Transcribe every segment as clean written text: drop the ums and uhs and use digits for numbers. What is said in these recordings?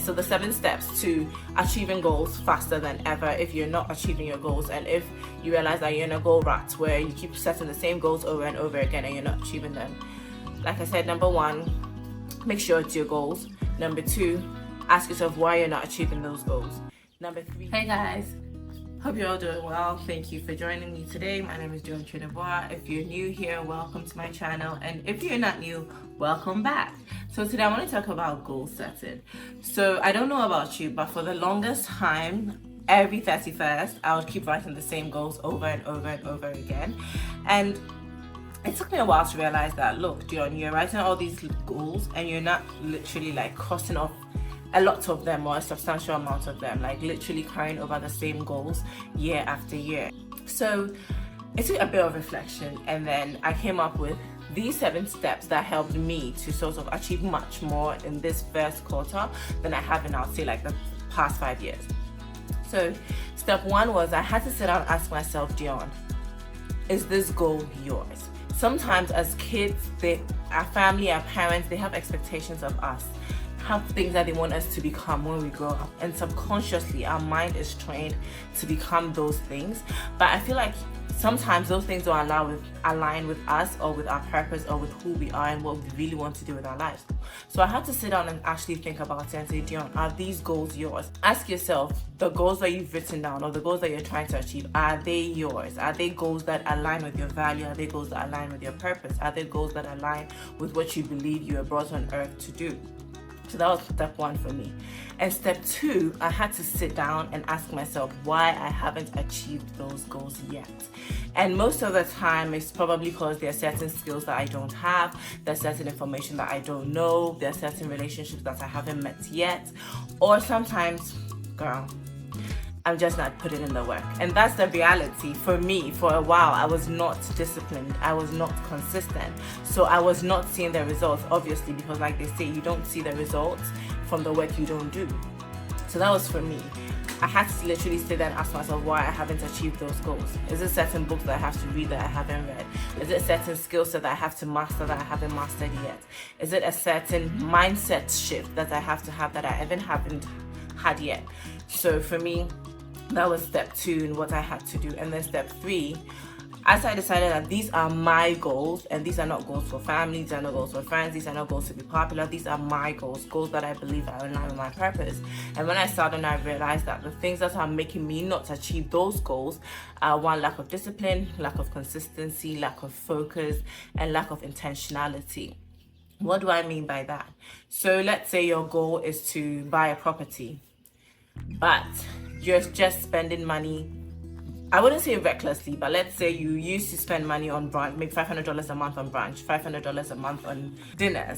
So the 7 steps to achieving goals faster than ever if you're not achieving your goals, and if you realize that you're in a goal rut where you keep setting the same goals over and over again and you're not achieving them. Like I said, number 1, make sure it's your goals. Number 2, ask yourself why you're not achieving those goals. Number 3. Hey guys, hope you're all doing well. Thank you for joining me today. My name is 𝗤𝗃 𝗏𝗏. If you're new here, welcome to my channel, and if you're not new, welcome back. So today I want to talk about goal setting. So I don't know about you, but for the longest time, every 31st, I would keep writing the same goals over and over and over again. And it took me a while to realize that, look, Dion, you're writing all these goals and you're not literally like crossing off a lot of them or a substantial amount of them, like literally carrying over the same goals year after year. So it took a bit of reflection, and then I came up with these 7 steps that helped me to sort of achieve much more in this first quarter than I have in, I'll say, like the past 5 years. So step 1 was I had to sit down and ask myself, Dion, is this goal yours? Sometimes as kids, our family, our parents, they have expectations of us, have things that they want us to become when we grow up, and subconsciously our mind is trained to become those things. But I feel like sometimes those things don't align with us or with our purpose or with who we are and what we really want to do with our lives. So I had to sit down and actually think about it and say, Dion, are these goals yours? Ask yourself, the goals that you've written down or the goals that you're trying to achieve, are they yours? Are they goals that align with your value? Are they goals that align with your purpose? Are they goals that align with what you believe you were brought on earth to do? So that was step 1 for me. And step 2, I had to sit down and ask myself why I haven't achieved those goals yet. And most of the time, it's probably because there are certain skills that I don't have, there's certain information that I don't know, there are certain relationships that I haven't met yet, or sometimes, girl, I'm just not putting in the work. And that's the reality. For me, for a while, I was not disciplined. I was not consistent. So I was not seeing the results, obviously, because like they say, you don't see the results from the work you don't do. So that was for me. I had to literally sit there and ask myself why I haven't achieved those goals. Is it certain books that I have to read that I haven't read? Is it certain skill set that I have to master that I haven't mastered yet? Is it a certain mindset shift that I have to have that I even haven't had yet? So for me, that was step 2 and what I had to do. And then step 3, as I decided that these are my goals, and these are not goals for family, these are not goals for friends, these are not goals to be popular, these are my goals, goals that I believe are in line with my purpose. And when I started, and I realized that the things that are making me not achieve those goals are 1, lack of discipline, lack of consistency, lack of focus, and lack of intentionality. What do I mean by that? So let's say your goal is to buy a property, but you're just spending money, I wouldn't say recklessly, but let's say you used to spend money on brunch, maybe $500 a month on brunch, $500 a month on dinners,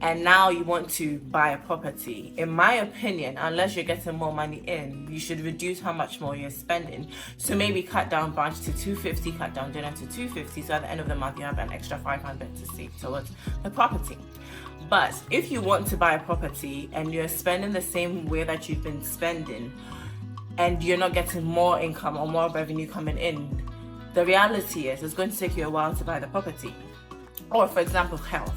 and now you want to buy a property. In my opinion, unless you're getting more money in, you should reduce how much more you're spending. So maybe cut down brunch to $250, cut down dinner to $250, so at the end of the month you have an extra $500 to save towards the property. But if you want to buy a property and you're spending the same way that you've been spending, and you're not getting more income or more revenue coming in, the reality is it's going to take you a while to buy the property. Or for example, health.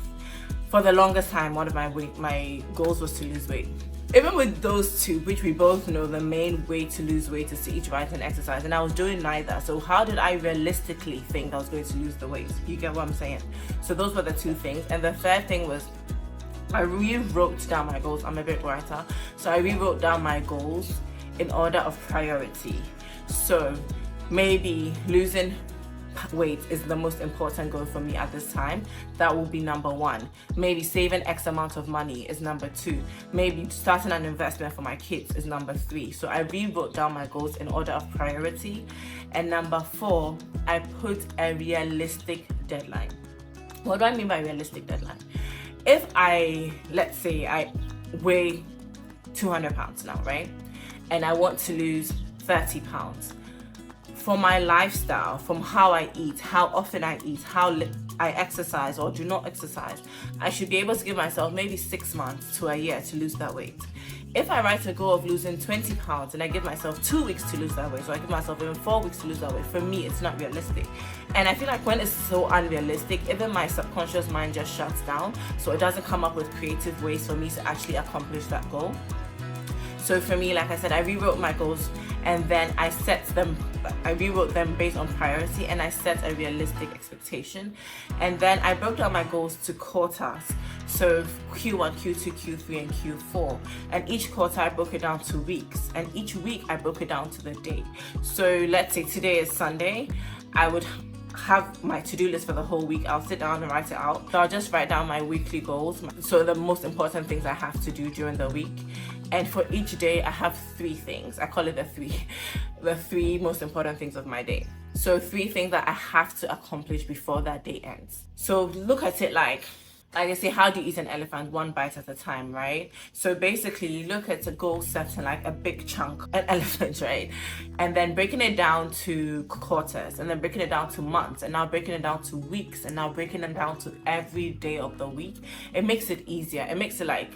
For the longest time, one of my goals was to lose weight. Even with those 2, which we both know the main way to lose weight is to eat right and exercise, and I was doing neither. So how did I realistically think I was going to lose the weight? You get what I'm saying? So those were the 2 things. And the third thing was I rewrote down my goals. I'm a bit writer. So I rewrote down my goals in order of priority. So maybe losing weight is the most important goal for me at this time. That will be number 1. Maybe saving X amount of money is number 2. Maybe starting an investment for my kids is number 3. So I rewrote down my goals in order of priority. And number 4, I put a realistic deadline. What do I mean by realistic deadline? If let's say I weigh 200 pounds now, right? And I want to lose 30 pounds. For my lifestyle, from how I eat, how often I eat, how I exercise or do not exercise, I should be able to give myself maybe 6 months to a year to lose that weight. If I write a goal of losing 20 pounds and I give myself 2 weeks to lose that weight, so I give myself even 4 weeks to lose that weight, for me, it's not realistic. And I feel like when it's so unrealistic, even my subconscious mind just shuts down, so it doesn't come up with creative ways for me to actually accomplish that goal. So for me, like I said, I rewrote my goals and then I rewrote them based on priority, and I set a realistic expectation. And then I broke down my goals to quarters. So Q1, Q2, Q3, and Q4. And each quarter I broke it down to weeks. And each week I broke it down to the day. So let's say today is Sunday. I would have my to-do list for the whole week. I'll sit down and write it out. So I'll just write down my weekly goals. So the most important things I have to do during the week. And for each day, I have 3 things. I call it the three most important things of my day. So 3 things that I have to accomplish before that day ends. So look at it like I say, how do you eat an elephant? 1 bite at a time, right? So basically, you look at a goal setting like a big chunk, an elephant, right? And then breaking it down to quarters, and then breaking it down to months, and now breaking it down to weeks, and now breaking it down to every day of the week. It makes it easier. It makes it like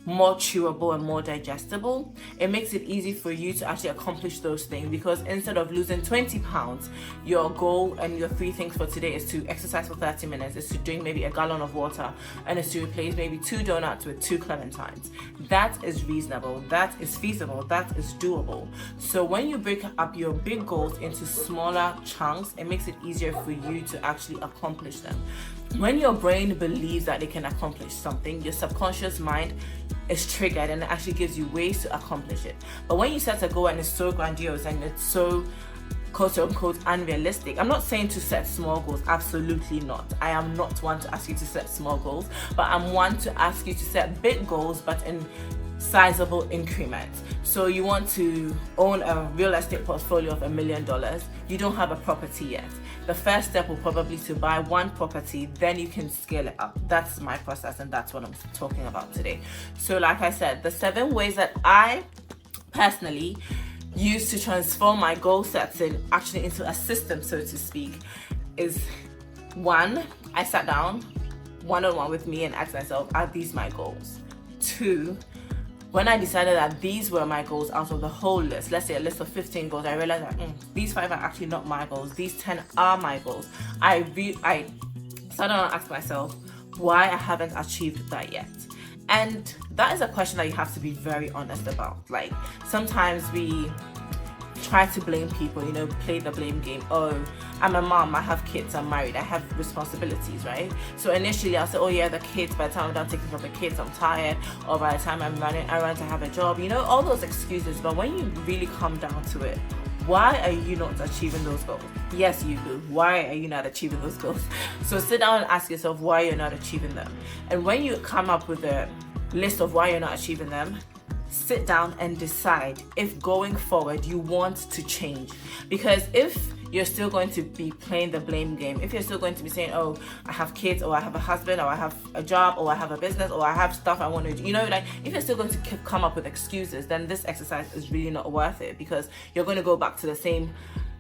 more chewable and more digestible. It makes it easy for you to actually accomplish those things, because instead of losing 20 pounds, your goal and your 3 things for today is to exercise for 30 minutes, is to drink maybe a gallon of water, and is to replace maybe 2 donuts with 2 clementines. That is reasonable, that is feasible, that is doable. So when you break up your big goals into smaller chunks, it makes it easier for you to actually accomplish them. When your brain believes that it can accomplish something, your subconscious mind is triggered and it actually gives you ways to accomplish it. But when you set a goal and it's so grandiose and it's so quote unquote unrealistic, I'm not saying to set small goals, absolutely not. I am not one to ask you to set small goals, but I'm one to ask you to set big goals but in sizable increments. So you want to own a real estate portfolio of $1 million. You don't have a property yet. The first step will probably to buy 1 property, then you can scale it up. That's my process, and that's what I'm talking about today. So like I said, the 7 ways that I personally use to transform my goal setting actually into a system, so to speak, is 1, I sat down one-on-one with me and asked myself, are these my goals? 2, when I decided that these were my goals out of the whole list, let's say a list of 15 goals, I realized that these 5 are actually not my goals. These 10 are my goals. I sat down and asked myself why I haven't achieved that yet. And that is a question that you have to be very honest about. Like, sometimes we try to blame people, play the blame game. Oh, I'm a mom, I have kids, I'm married, I have responsibilities, right? So initially I'll say, oh yeah, the kids, by the time I'm done taking care of the kids, I'm tired, or by the time I'm running errands, I have a job, all those excuses. But when you really come down to it, why are you not achieving those goals? Yes, you do. Why are you not achieving those goals? So sit down and ask yourself why you're not achieving them. And when you come up with a list of why you're not achieving them, sit down and decide if going forward you want to change. Because if you're still going to be playing the blame game, if you're still going to be saying, oh, I have kids, or I have a husband, or I have a job, or I have a business, or I have stuff I want to do, if you're still going to come up with excuses, then this exercise is really not worth it, because you're going to go back to the same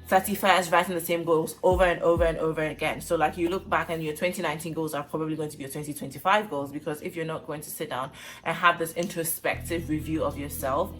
31st, writing the same goals over and over and over again. So like, you look back and your 2019 goals are probably going to be your 2025 goals, because if you're not going to sit down and have this introspective review of yourself,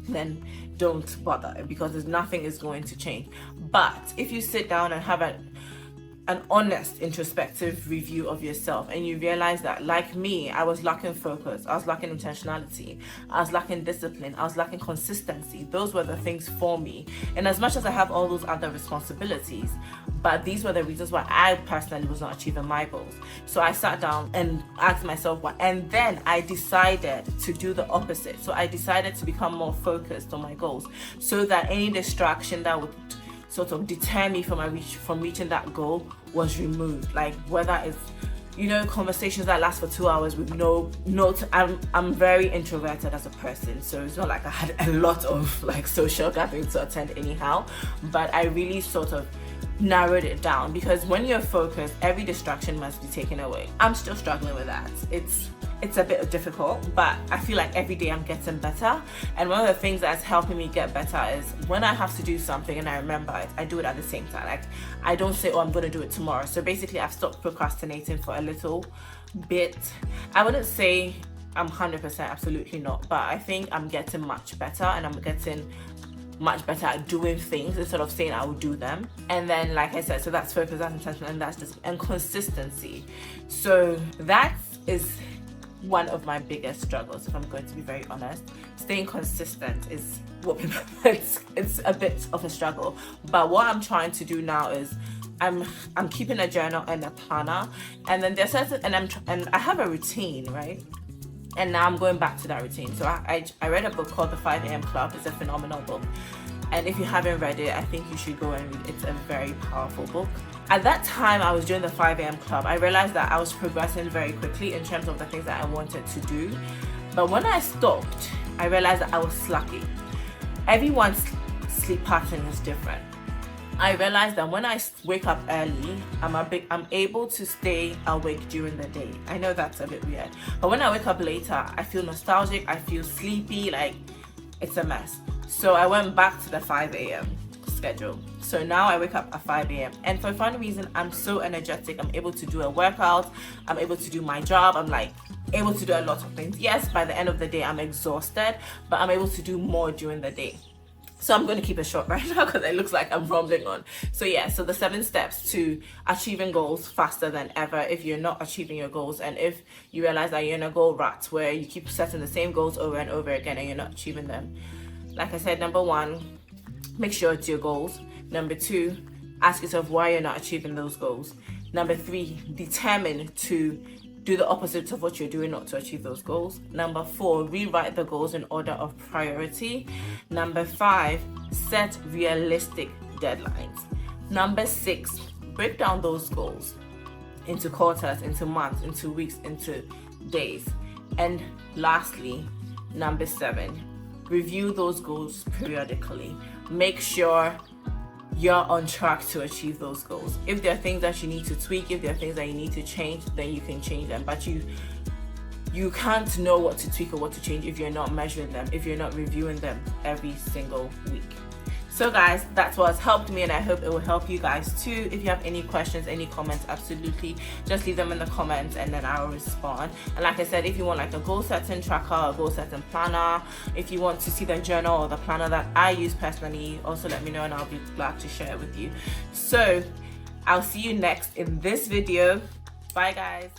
then don't bother, because nothing is going to change. But if you sit down and have an honest introspective review of yourself, and you realize that, like me, I was lacking focus, I was lacking intentionality, I was lacking discipline, I was lacking consistency. Those were the things for me. And as much as I have all those other responsibilities, but these were the reasons why I personally was not achieving my goals. So I sat down and asked myself why, and then I decided to do the opposite. So I decided to become more focused on my goals, so that any distraction that would sort of deter me from reaching that goal was removed. Like, whether it's conversations that last for 2 hours with I'm very introverted as a person, so it's not like I had a lot of social gatherings to attend anyhow, but I really sort of narrowed it down, because when you're focused, every distraction must be taken away. I'm still struggling with that. It's a bit difficult, but I feel like every day I'm getting better. And one of the things that's helping me get better is when I have to do something and I remember it, I do it at the same time. Like, I don't say, oh, I'm going to do it tomorrow. So basically, I've stopped procrastinating for a little bit. I wouldn't say I'm 100%, absolutely not, but I think I'm getting much better, and I'm getting much better at doing things instead of saying I will do them. And then, like I said, so that's focus, that's intention, and that's just, and consistency. So that is one of my biggest struggles, if I'm going to be very honest. Staying consistent is what it's a bit of a struggle. But what I'm trying to do now is I'm keeping a journal and a planner, and then there's certain and I have a routine, right? And now I'm going back to that routine. So I read a book called The 5 a.m. Club. It's a phenomenal book. And if you haven't read it, I think you should go and read it. It's a very powerful book. At that time I was doing the 5 a.m. club, I realized that I was progressing very quickly in terms of the things that I wanted to do. But when I stopped, I realized that I was slacking. Everyone's sleep pattern is different. I realized that when I wake up early, I'm able to stay awake during the day. I know that's a bit weird. But when I wake up later, I feel nostalgic, I feel sleepy, like it's a mess. So I went back to the 5 a.m. schedule. So now I wake up at 5 a.m. and for some reason I'm so energetic. I'm able to do a workout, I'm able to do my job, I'm like able to do a lot of things. Yes, by the end of the day I'm exhausted, but I'm able to do more during the day. So I'm going to keep it short right now because it looks like I'm rambling on. So yeah, so the 7 steps to achieving goals faster than ever if you're not achieving your goals, and if you realize that you're in a goal rut where you keep setting the same goals over and over again and you're not achieving them. Like I said, number 1, make sure it's your goals. Number 2, ask yourself why you're not achieving those goals. Number 3, determine to do the opposite of what you're doing not to achieve those goals. Number 4, rewrite the goals in order of priority. Number 5, set realistic deadlines. Number 6, break down those goals into quarters, into months, into weeks, into days. And lastly, number 7, review those goals periodically. Make sure you're on track to achieve those goals. If there are things that you need to tweak, if there are things that you need to change, then you can change them. But you can't know what to tweak or what to change if you're not measuring them, if you're not reviewing them every single week. So guys, that's what's helped me, and I hope it will help you guys too. If you have any questions, any comments, absolutely just leave them in the comments and then I will respond. And like I said, if you want like a goal setting tracker, a goal setting planner, if you want to see the journal or the planner that I use personally, also let me know and I'll be glad to share it with you. So I'll see you next in this video. Bye guys.